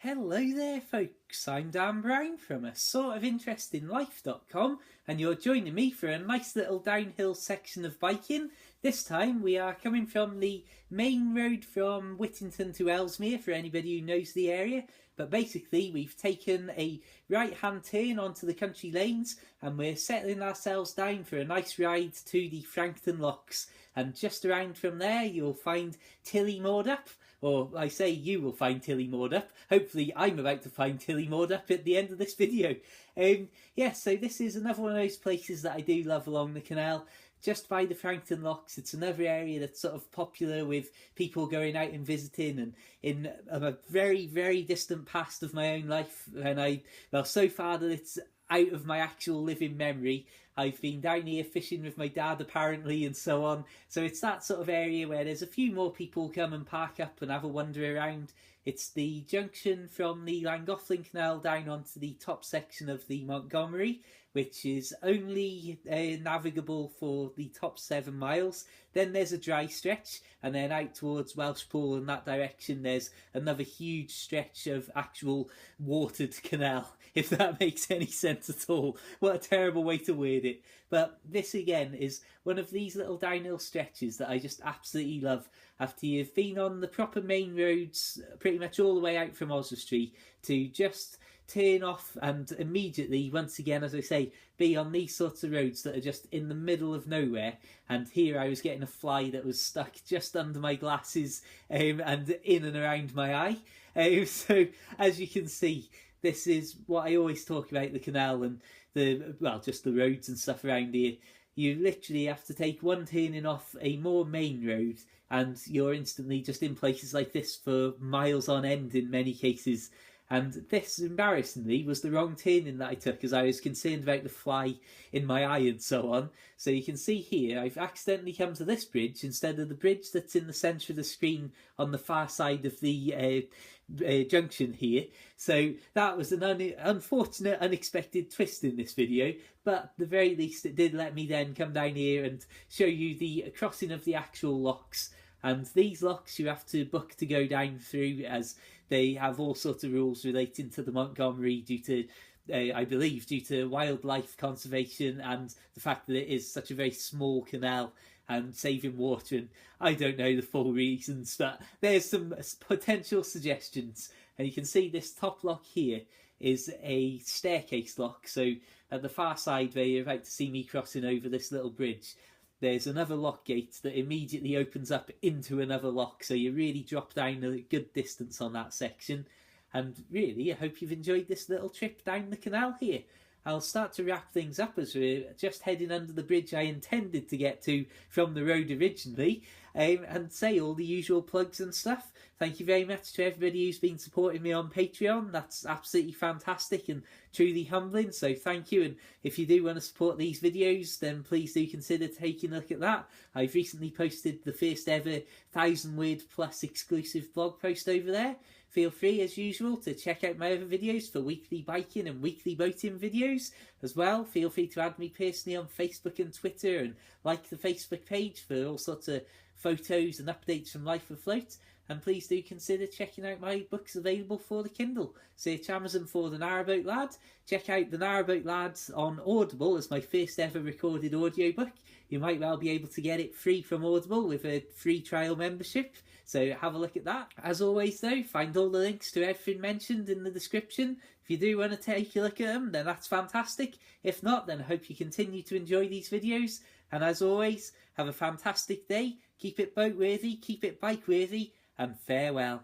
Hello there, folks. I'm Dan Brown from a sort of interestinglife.com, and you're joining me for a nice little downhill section of biking. This time we are coming from the main road from Whittington to Ellesmere, for anybody who knows the area. But basically, we've taken a right-hand turn onto the country lanes, and we're settling ourselves down for a nice ride to the Frankton locks. And just around from there, you'll find Tilly moored up. Or I say you will find Tilly moored up. Hopefully I'm about to find Tilly moored up at the end of this video. So this is another one of those places that I do love along the canal. Just by the Frankton locks, it's another area that's sort of popular with people going out and visiting, and in a very, very distant past of my own life, so far that it's out of my actual living memory, I've been down here fishing with my dad apparently and so on. So it's that sort of area where there's a few more people come and park up and have a wander around. It's the junction from the Llangollen Canal down onto the top section of the Montgomery, which is only navigable for the top 7 miles. Then there's a dry stretch, and then out towards Welshpool in that direction there's another huge stretch of actual watered canal, if that makes any sense at all. What a terrible way to word it. But this again is one of these little downhill stretches that I just absolutely love. After you've been on the proper main roads pretty much all the way out from Oswestry, to just turn off and immediately, once again, as I say, be on these sorts of roads that are just in the middle of nowhere. And here I was getting a fly that was stuck just under my glasses and in and around my eye. So as you can see, this is what I always talk about, the canal and just the roads and stuff around here. You literally have to take one turning off a more main road and you're instantly just in places like this for miles on end in many cases. And this, embarrassingly, was the wrong turning that I took, as I was concerned about the fly in my eye and so on. So you can see here, I've accidentally come to this bridge instead of the bridge that's in the centre of the screen on the far side of the junction here. So that was an unfortunate, unexpected twist in this video, but at the very least it did let me then come down here and show you the crossing of the actual locks. And these locks you have to book to go down through, as they have all sorts of rules relating to the Montgomery due to, I believe, due to wildlife conservation and the fact that it is such a very small canal and saving water. And I don't know the full reasons, but there's some potential suggestions. And you can see this top lock here is a staircase lock. So at the far side where you're about to see me crossing over this little bridge, there's another lock gate that immediately opens up into another lock, so you really drop down a good distance on that section. And really, I hope you've enjoyed this little trip down the canal here. I'll start to wrap things up as we're just heading under the bridge I intended to get to from the road originally, and say all the usual plugs and stuff. Thank you very much to everybody who's been supporting me on Patreon. That's absolutely fantastic and truly humbling, so thank you. And if you do want to support these videos, then please do consider taking a look at that. I've recently posted the first ever 1,000-word plus exclusive blog post over there. Feel free, as usual, to check out my other videos for weekly biking and weekly boating videos. As well, feel free to add me personally on Facebook and Twitter, and like the Facebook page for all sorts of photos and updates from life afloat. And please do consider checking out my books available for the Kindle. Search Amazon for The Narrowboat Lad. Check out The Narrowboat Lad on Audible as my first ever recorded audiobook. You might well be able to get it free from Audible with a free trial membership, so have a look at that. As always though, find all the links to everything mentioned in the description. If you do want to take a look at them, then that's fantastic. If not, then I hope you continue to enjoy these videos. And as always, have a fantastic day. Keep it boat worthy, keep it bike worthy, and farewell.